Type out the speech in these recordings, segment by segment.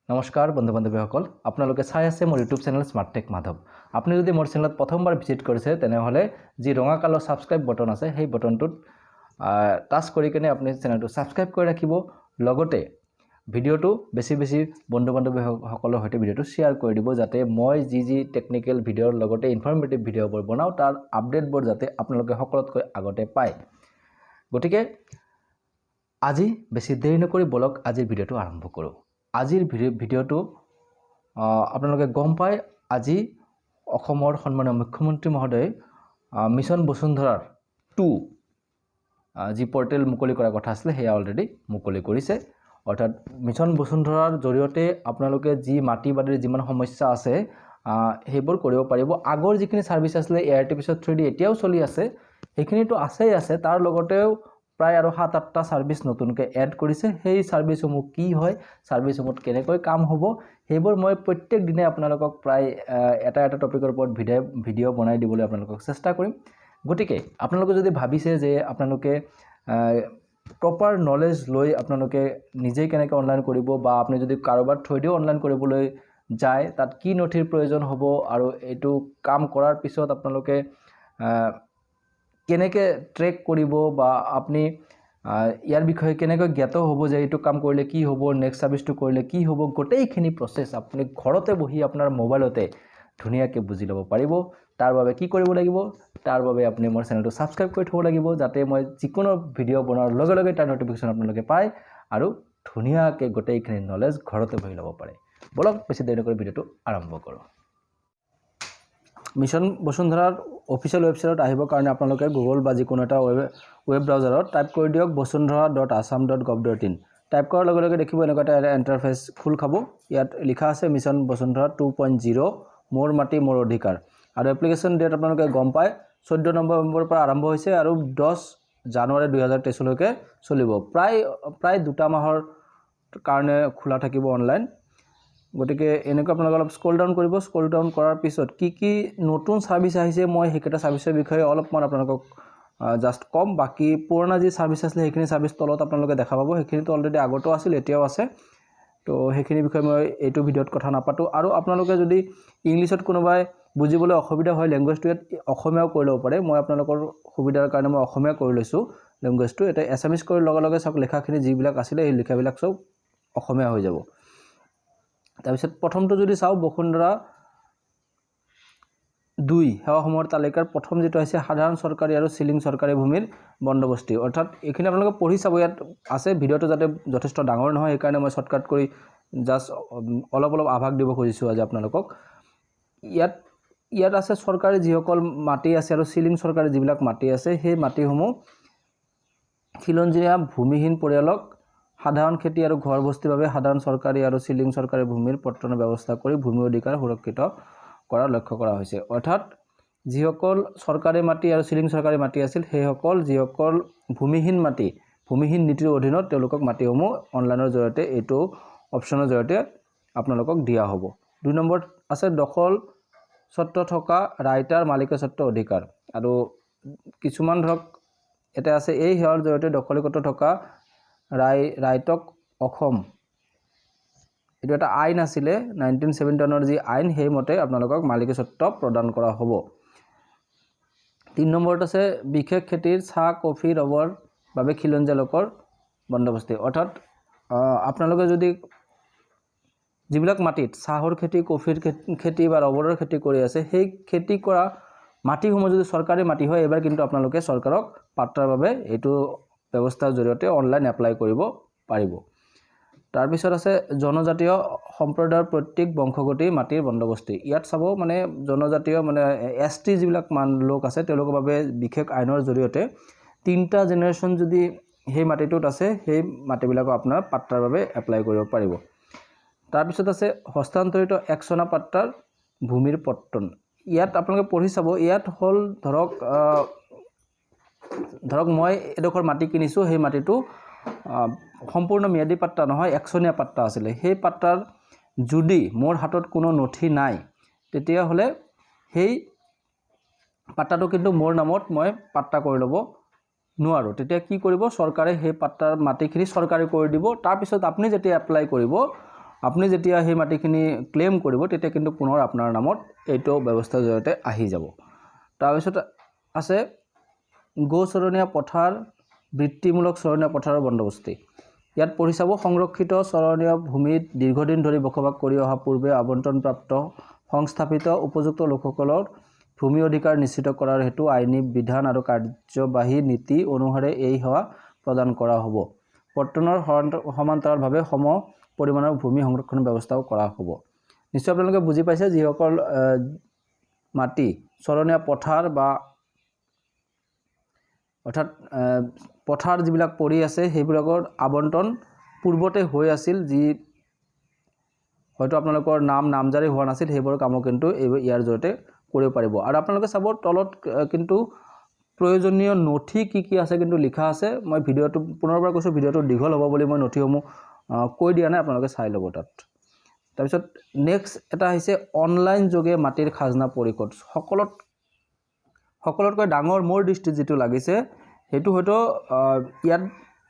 নমস্কাৰ বন্ধু বান্ধৱীসকল আপোনালোকে চাই আছে মোৰ YouTube channel smart tech Madhav. আপুনি যদি মোৰ চেনেলত প্ৰথমবাৰ ভিজিট কৰিছে তেনেহলে যি ৰঙা কালৰ সাবস্ক্ৰাইব বটন আছে সেই বটনটোত টাচ কৰি কিনে আপুনি চেনেলটো সাবস্ক্ৰাইব কৰি ৰাখিব। লগতে ভিডিওটো বেছি বন্ধু বান্ধৱীসকলৰ সৈতে ভিডিওটো শেয়াৰ কৰি দিব যাতে মই যি টেকনিক্যাল ভিডিওৰ লগতে ইনফৰমেটিভ ভিডিওবোৰ বনাও তাৰ আপডেটবোৰ যাতে আপোনালোকে সকলোতকৈ আগতে পায়। গতিকে আজি বেছি দেৰি নকৰি বলক আজিৰ ভিডিওটো আৰম্ভ কৰোঁ। আজিৰ ভিডিওটো আপোনালোকে গম পায় আজি অসমৰ সন্মানীয় মুখ্যমন্ত্ৰী মহোদয় মিছন বসুন্ধৰাৰ 2 যি পোৰ্টেল মুকলি কৰাৰ কথা আছিল সেয়া অলৰেডি মুকলি কৰিছে। অৰ্থাৎ মিছন বসুন্ধৰাৰ জৰিয়তে আপোনালোকে যি মাটি বাৰীৰ যিমান সমস্যা আছে সেইবোৰ কৰিব পাৰিব। আগৰ যিখিনি সাৰ্ভিস আছিল এআৰটিপিএছ 3D এতিয়াও চলি আছে, সেইখিনিটো আছে তাৰ লগতেও প্ৰায় আৰু 7-8টা সাৰ্ভিস নতুনকৈ এড কৰিছে। সেই সাৰ্ভিসসমূহ কি হয়, সাৰ্ভিসসমূহ কেনেকৈ কাম হ'ব সেইবোৰ মই প্ৰত্যেক দিনে আপোনালোকক প্ৰায় এটা টপিকৰ ওপৰত ভিডিও বনাই দিবলৈ আপোনালোকক চেষ্টা কৰিম। গতিকে আপোনালোকে যদি ভাবিছে যে আপোনালোকে প্ৰপাৰ নলেজ লৈ আপোনালোকে নিজে কেনেকৈ অনলাইন কৰিব বা আপুনি যদি কাৰোবাৰ থৈ দিও অনলাইন কৰিবলৈ যায় তাত কি নথিৰ প্ৰয়োজন হ'ব আৰু এইটো কাম কৰাৰ পিছত আপোনালোকে কেনেকৈ ট্ৰেক কৰিব বা আপনি ইয়াৰ বিষয়ে কেনেকৈ জ্ঞাত হ'ব যে এইটো কাম কৰিলে কি হ'ব, নেক্সট সাৰ্ভিসটো কৰিলে কি হ'ব, গোটেইখিনি প্ৰসেস আপুনি ঘৰতে বহি আপোনাৰ মোবাইলতে ধুনীয়াকৈ বুজি ল'ব পাৰিব। তাৰ বাবে কি কৰিব লাগিব, তাৰ বাবে আপুনি মোৰ চেনেলটো সাবস্ক্ৰাইব কৰি থব লাগিব যাতে মই যিকোনো ভিডিও বনোৱাৰ লগে লগে তাৰ নটিফিকেশন আপোনালোকে পায় আৰু ধুনীয়াকৈ গোটেইখিনি নলেজ ঘৰতে বহি ল'ব পাৰে। বলক বেছি দেৰি নকৰি ভিডিওটো আৰম্ভ কৰোঁ। মিছন বসুন্ধৰাৰ অফিচিয়েল ৱেবসাইটত আহিবৰ কাৰণে আপোনালোকে গুগল বা যিকোনো এটা ৱেব ব্ৰাউজাৰত টাইপ কৰি দিয়ক basundhara.assam.gov.in। টাইপ কৰাৰ লগে লগে দেখিব এনেকুৱা এটা ইন্টাৰফেস খোল খাব। ইয়াত লিখা আছে মিছন বসুন্ধৰা 2.0 মোৰ মাটি মোৰ অধিকাৰ আৰু এপ্লিকেশন ডেট আপোনালোকে গম পায় 14 নৱেম্বৰৰ পৰা আৰম্ভ হৈছে আৰু 10 জানুৱাৰী 2023 লৈকে চলিব। প্ৰায় 2টা মাহৰ কাৰণে খোলা থাকিব অনলাইন। গতিকে এনেকৈ আপোনালোকে অলপ স্ক্ৰল ডাউন কৰিব। স্ক্ৰল ডাউন কৰাৰ পিছত কি নতুন সাৰ্ভিস আহিছে মই সেইকেইটা সাৰ্ভিসৰ বিষয়ে অলপমান আপোনালোকক জাস্ট কম। বাকি পুৰণা যি সাৰ্ভিস আছিল সেইখিনি সাৰ্ভিস তলত আপোনালোকে দেখা পাব। সেইখিনিতো অলৰেডি আগতেও আছিল এতিয়াও আছে, তো সেইখিনি বিষয়ে মই এইটো ভিডিওত কথা নাপাতো। আৰু আপোনালোকে যদি ইংলিছত কোনোবাই বুজিবলৈ অসুবিধা হয় ল্যাঙ্গুৱেজটো ইয়াত অসমীয়াও কৰি ল'ব পাৰে। মই আপোনালোকৰ সুবিধাৰ কাৰণে মই অসমীয়া কৰি লৈছো ল্যাঙ্গুৱেজটো। এটা এছামিজ কৰি লগে সব লেখাখিনি যিবিলাক আছিলে সেই লেখাবিলাক সব অসমীয়া হৈ যাব। তাৰপিছত প্ৰথমটো যদি চাও বসুন্ধৰা 2 সেৱাসমূহৰ তালিকাৰ প্ৰথম যেটো আছে সাধাৰণ চৰকাৰী আৰু সিলিং চৰকাৰী ভূমিৰ বন্দবস্তি। অৰ্থাৎ এইখিনি আপোনালোকে পঢ়ি চাব, ইয়াত আছে ভিডিওটো যাতে যথেষ্ট ডাঙৰ নহয় সেইকাৰণে মই শৰ্টকাট কৰি জাস্ট অলপ আভাস দিব খুজিছো আজি আপোনালোকক। ইয়াত আছে চৰকাৰী যিসকল মাটি আছে আৰু সিলিং চৰকাৰী যিবিলাক মাটি আছে সেই মাটিসমূহ খিলঞ্জীয়া ভূমিহীন পৰিয়ালক সাধাৰণ খেতি আৰু ঘৰ বস্তিৰ বাবে সাধাৰণ চৰকাৰী আৰু সিলিং চৰকাৰী ভূমিৰ পট্টনৰ ব্যৱস্থা কৰি ভূমি অধিকাৰ সুৰক্ষিত কৰাৰ লক্ষ্য কৰা হৈছে। অৰ্থাৎ যিসকল চৰকাৰী মাটি আৰু সিলিং চৰকাৰী মাটি আছিল সেইসকল যিসকল ভূমিহীন মাটি ভূমিহীন নীতিৰ অধীনত তেওঁলোকক মাটিসমূহ অনলাইনৰ জৰিয়তে এইটো অপচনৰ জৰিয়তে আপোনালোকক দিয়া হ'ব। 2 নম্বৰত আছে দখল স্বত্ব থকা ৰাইটাৰ মালিকীস্বত্ব অধিকাৰ আৰু কিছুমান ধৰক এটা আছে এই সেৱাৰ জৰিয়তে দখলীকৃত থকা ৰাইটক অসম এটো এটা আইন আছিলে 1971 যি আইন সেই মতে আপোনালোকক মালিকীস্বত্ব প্ৰদান কৰা হ'ব। 3 নম্বৰত আছে বিশেষ খেতিৰ চাহ কফি ৰবৰ বাবে খিলঞ্জীয়া লোকৰ বন্দবস্তি। অৰ্থাৎ আপোনালোকে যদি যিবিলাক মাটিত চাহৰ খেতি কফিৰ খেতি বা ৰবৰৰ খেতি কৰি আছে সেই খেতি কৰা মাটিসমূহ যদি চৰকাৰী মাটি হয় এবাৰ কিন্তু আপোনালোকে চৰকাৰক পাট্টাৰ বাবে এইটো ব্যৱস্থাৰ জৰিয়তে অনলাইন এপ্লাই কৰিব পাৰিব। তাৰ পিছত আছে জনজাতীয় সম্প্ৰদায়ৰ প্ৰত্যেক বংশগতি মাটিৰ বন্দবস্তি। ইয়াত চাব মানে জনজাতীয় মানে এসটি যিবিলাক লোক আছে তেওঁলোকৰ বাবে বিশেষ আইনৰ জৰিয়তে 3টা জেনাৰেশন যদি সেই মাটিটোত আছে সেই মাটিবিলাক আপোনাৰ পাট্টাৰ বাবে এপ্লাই কৰিব পাৰিব। তাৰ পিছত আছে হস্তান্তৰিত একচনা পাট্টাৰ ভূমিৰ পট্টন। ইয়াত আপোনালোকে পঢ়ি চাব। ইয়াত হল ধৰক মই এডোখৰ মাটি কিনিছো, সেই মাটিটো সম্পূৰ্ণ ম্যাদী পাট্টা নহয় একচনীয়া পাট্টা আছিলে। সেই পাট্টাৰ যদি মোৰ হাতত কোনো নথি নাই তেতিয়া হলে সেই পাট্টাটো কিন্তু মোৰ নামত মই পাট্টা কৰি ল'ব নোৱাৰো। তেতিয়া কি কৰিব চৰকাৰে সেই পাট্টাৰ মাটিখিনি চৰকাৰে কৰি দিব। তাৰ পিছত আপুনি যেতিয়া এপ্লাই কৰিব আপুনি যেতিয়া সেই মাটিখিনি ক্লেইম কৰিব তেতিয়া কিন্তু পুনৰ আপোনাৰ নামত এইটো ব্যৱস্থাৰ জৰিয়তে আহি যাব। তাৰপিছত আছে গোচৰণীয়া পথাৰ বৃত্তিমূলক চৰণীয়া পথাৰৰ বন্দোবস্তি। ইয়াত পঢ়ি চাব, সংৰক্ষিত চৰণীয়া ভূমিত দীৰ্ঘদিন ধৰি বসবাস কৰি অহা পূৰ্বে আবণ্টনপ্ৰাপ্ত সংস্থাপিত উপযুক্ত লোকসকলৰ ভূমি অধিকাৰ নিশ্চিত কৰাৰ হেতু আইনী বিধান আৰু কাৰ্যবাহী নীতি অনুসাৰে এই সেৱা প্ৰদান কৰা হ'ব। বৰ্তমানৰ সমান্তৰালভাৱে সম পৰিমাণৰ ভূমি সংৰক্ষণ ব্যৱস্থাও কৰা হ'ব। নিশ্চয় আপোনালোকে বুজি পাইছে, যিসকল মাটি চৰণীয়া পথাৰ বা অৰ্থাৎ পথাৰ যিবিলাক পৰি আছে সেইবিলাকৰ আবণ্টন পূৰ্বতে হৈ আছিল, যি হয়তো আপোনালোকৰ নামজাৰি হোৱা নাছিল, সেইবোৰ কামো কিন্তু ইয়াৰ জৰিয়তে কৰিব পাৰিব। আৰু আপোনালোকে চাব তলত কিন্তু প্ৰয়োজনীয় নথি কি আছে কিন্তু লিখা আছে। মই ভিডিঅ'টো পুনৰবাৰ কৈছোঁ, ভিডিঅ'টো দীঘল হ'ব বুলি মই নথিসমূহ কৈ দিয়া নাই, আপোনালোকে চাই ল'ব তাত। তাৰপিছত নেক্সট এটা হৈছে অনলাইন যোগে মাটিৰ খাজনা পৰিশোধ। সকলোতকৈ ডাঙৰ মোৰ দৃষ্টিত যিটো লাগিছে সেইটো হয়তো ইয়াত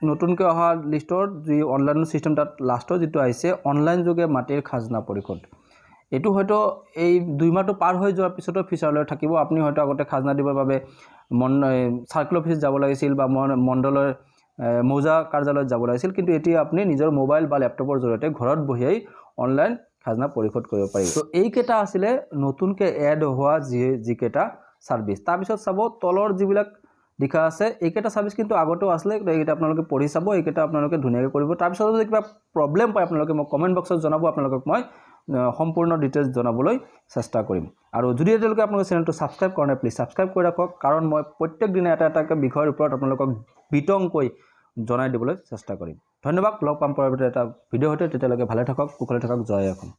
নতুনকৈ অহা লিষ্টৰ যি অনলাইন চিষ্টেম তাত লাষ্টৰ যিটো আহিছে অনলাইন যোগে মাটিৰ খাজনা পৰিশোধ। এইটো হয়তো এই 2 মাহটো পাৰ হৈ যোৱাৰ পিছতো ফিচাৰলৈ থাকিব। আপুনি হয়তো আগতে খাজনা দিবৰ বাবে চাৰ্কেল অফিচ যাব লাগিছিল বা মণ্ডলৰ মৌজা কাৰ্যালয়ত যাব লাগিছিল, কিন্তু এতিয়া আপুনি নিজৰ মোবাইল বা লেপটপৰ জৰিয়তে ঘৰত বহিয়েই অনলাইন খাজনা পৰিশোধ কৰিব পাৰিব। তো এইকেইটা আছিলে নতুনকৈ এড হোৱা যিকেইটা ছাৰ্ভিচ। তাৰপিছত চাব তলৰ যিবিলাক লিখা আছে এইকেইটা ছাৰ্ভিচ কিন্তু আগতেও আছিলে, এইকেইটা আপোনালোকে পঢ়ি চাব, এইকেইটা আপোনালোকে ধুনীয়াকৈ কৰিব। তাৰপিছত যদি কিবা প্ৰব্লেম পায় আপোনালোকে মোক কমেণ্ট বক্সত জনাব, আপোনালোকক মই সম্পূৰ্ণ ডিটেইলছ জনাবলৈ চেষ্টা কৰিম। আৰু যদি এতিয়ালৈকে আপোনালোকে চেনেলটো ছাবস্ক্ৰাইব কৰা নাই প্লিজ ছাবস্ক্ৰাইব কৰি ৰাখক, কাৰণ মই প্ৰত্যেক দিনে এটা বিষয়ৰ ওপৰত আপোনালোকক বিতংকৈ জনাই দিবলৈ চেষ্টা কৰিম। ধন্যবাদ, লগ পাম পৰৱৰ্তী এটা ভিডিঅ' সৈতে। তেতিয়ালৈকে ভালে থাকক, কুশলে থাকক, জয় অসম।